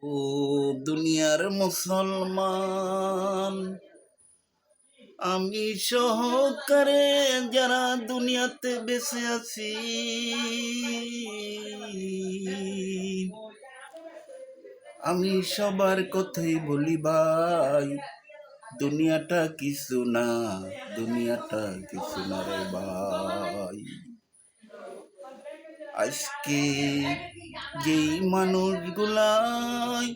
ও দুনিয়ার মুসলমান, আমি সহকারে যারা দুনিয়াতে বেঁচে আছি, আমি সবার কথাই বলি ভাই, দুনিয়াটা কিছু না, দুনিয়াটা কিছু না রে ভাই। আজকে যেই মানুষগুলাই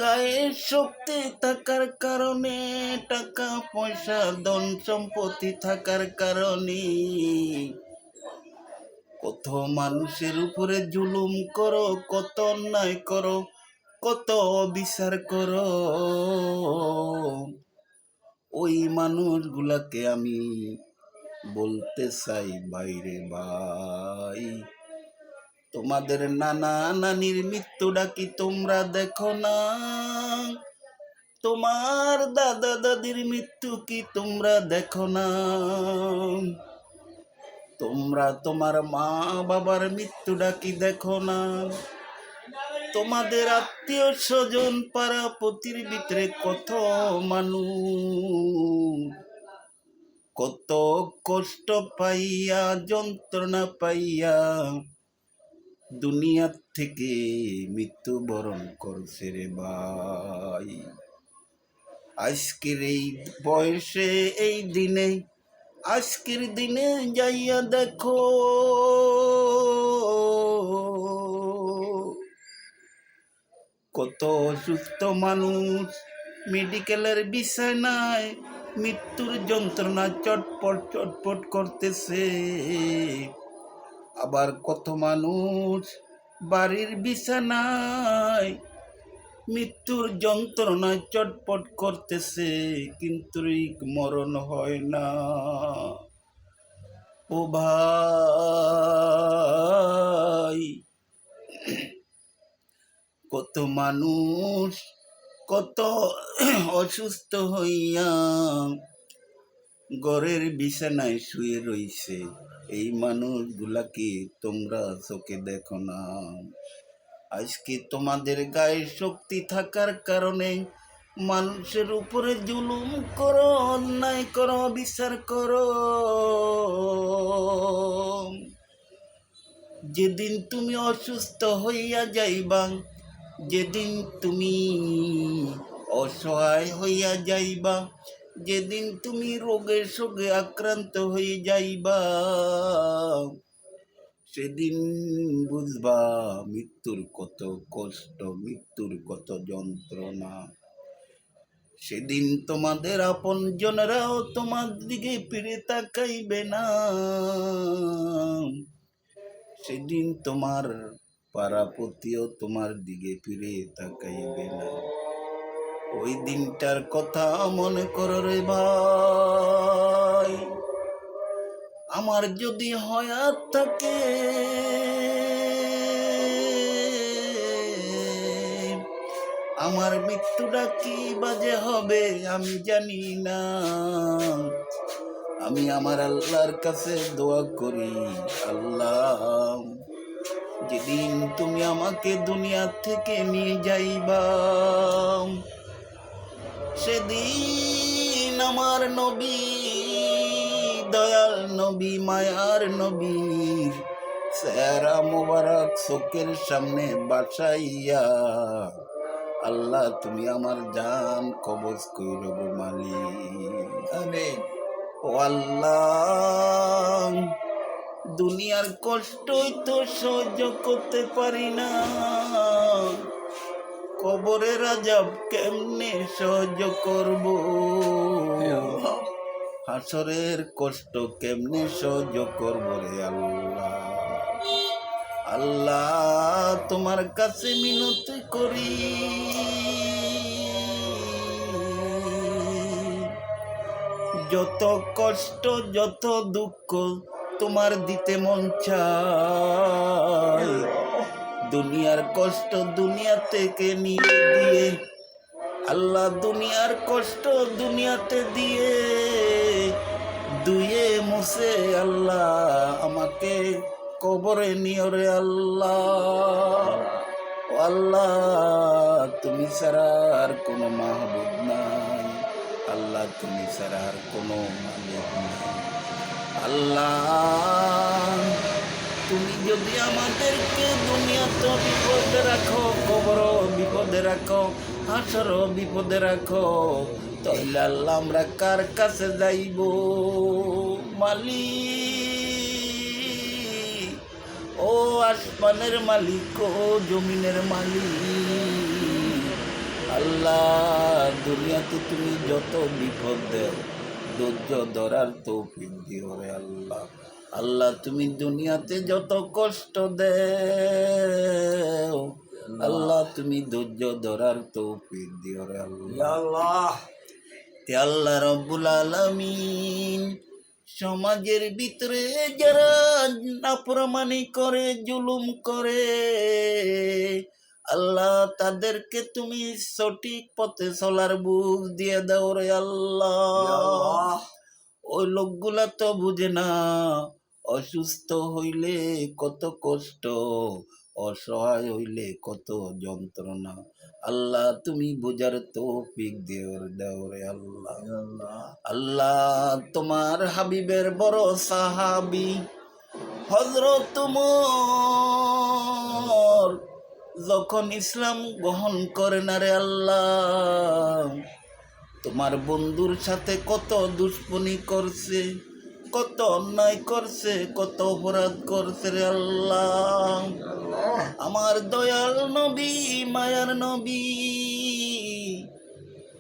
গায়ে শক্তি থাকার কারণে, টাকা পয়সা ধন সম্পত্তি থাকার কারণে কত মানুষের উপরে জুলুম করো, কত অন্যায় করো, কত বিচার করো, ওই মানুষগুলাকে আমি বলতে চাই বাইরে ভাই, তোমাদের নানা নানির মৃত্যুটা কি তোমরা দেখো না? তোমার দাদা দাদির মৃত্যু কি তোমরা দেখো না? তোমরা তোমার মা বাবার মৃত্যুটা কি দেখো না? তোমাদের আত্মীয় স্বজন পাড়া পতির ভিতরে কত মানুষ কত কষ্ট পাইয়া, যন্ত্রণা পাইয়া দুনিয়ার থেকে মৃত্যুবরণ করছে রে ভাই। আজকের এই বয়সে, এই দিনে, আজকের দিনে যাইয়া দেখো, কত অসুস্থ মানুষ মেডিকেলের বিছানায় মৃত্যুর যন্ত্রণা চটপট চটপট করতেছে। আবার কত মানুষ বাড়ির বিছানায় মৃত্যুর যন্ত্রণায় চটপট করতেছে, কিন্তু মরণ হয় না। ও ভাই, কত মানুষ কত অসুস্থ হইয়া ঘরের বিছানায় শুয়ে রইছে, এই মানুষগুলাকে তোমরা চোখে দেখো না? আজকে তোমাদের গায়ে শক্তি থাকার কারণে মানুষের উপরে জুলুম করো, অন্যায় করো, বিচার করো। যেদিন তুমি অসুস্থ হইয়া যাইবা, যেদিন তুমি অসহায় হইয়া যাইবা, যেদিন তুমি রোগে শোকে আক্রান্ত হয়ে যাইবা, সেদিন বুঝবা মৃত্যুর কত কষ্ট, মৃত্যুর কত যন্ত্রণা। সেদিন তোমাদের আপনজনেরাও তোমার দিকে ফিরে তাকাইবে না, সেদিন তোমার পাড়াপতিও তোমার দিকে ফিরে তাকাইবে না। ওই দিনটার কথা মনে করো রে ভাই। আমার যদি হায়াত থাকে, আমার মৃত্যুটা কি বাজে হবে আমি জানি না। আমি আমার আল্লাহর কাছে দোয়া করি, আল্লাহ যেদিন তুমি আমাকে দুনিয়া থেকে নিয়ে যাইবা, সেদিন আমার নবী, দয়াল নবী, মায়ার নবীর চেহারা মোবারক চোখের সামনে বাসাইয়া, আল্লাহ তুমি আমার জান কবজ কইরো গো মালিক। আমিন। ও আল্লাহ, দুনিয়ার কষ্টই তো সহ্য করতে পারি না, কবরের আযাব কেমনে সহ্য করব, হাসরের কষ্ট কেমনে সহ্য করব রে আল্লাহ। আল্লাহ তোমার কাছে মিনতি করি, যত কষ্ট যত দুঃখ তোমার দিতে মন চায়, দুনিয়ার কষ্ট দুনিয়া থেকে নিয়ে দিয়ে, আল্লাহ দুনিয়ার কষ্ট দুনিয়াতে দিয়ে দুয়ে মুছে আল্লাহ আমাকে কবরে নিও রে আল্লাহ। আল্লাহ ছাড়া আর কোনো মাহবুব নাই, আল্লাহ তুমি ছাড়া আর কোনো মালিক নাই। আল্লাহ তুমি যদি আমাদেরকে দুনিয়াতে বিপদে রাখো, কবর বিপদে রাখো, হাসর বিপদে রাখো, তাহলে আল্লাহ আমরা কার কাছে যাইব? মালিক, ও আসমানের মালিক, ও জমিনের মালিক, আল্লাহ দুনিয়াতে তুমি যত বিপদ দেও, ধৈর্য ধরার তৌফিক দিও রে আল্লাহ। আল্লাহ তুমি দুনিয়াতে যত কষ্ট দেও, আল্লাহ তুমি ধৈর্য ধরার তৌফিক দিও রে আল্লাহ। তে আল্লাহ রব্বুল আলামিন, সমাজের ভিতরে যারা নাফরমানি করে, জুলুম করে, আল্লাহ তাদেরকে তুমি সঠিক পথে চলার বুঝ দিয়ে দাও রে আল্লাহ। ওই লোকগুলা তো বুঝে না, অসুস্থ হইলে কত কষ্ট, অসহায় হইলে কত যন্ত্রণা। আল্লাহ তুমি বুঝার তৌফিক দাও রে আল্লাহ। আল্লাহ তোমার হাবিবের বড় সাহাবী হযরত ওমর যখন ইসলাম গ্রহণ করে না রে আল্লাহ, তোমার বন্ধুর সাথে কত দুশ্মনী করছে, কত অন্যায় করছে, কত অপরাধ করছে রে আল্লাহ। আমার দয়াল নবী, মায়ার নবী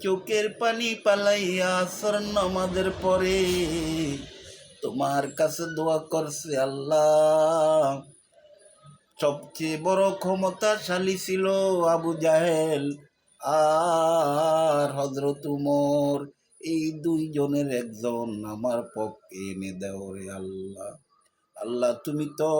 চোখের পানি পালাইয়া আসর নামাজের পরে তোমার কাছে দোয়া করছে। আল্লাহ সবচেয়ে বড় ক্ষমতাশালী ছিল আবু জাহেল আর হযরত উমর, এই দুইজনের একজন আমার পক্ষে এনে দাও রে আল্লাহ। আল্লাহ তুমি তো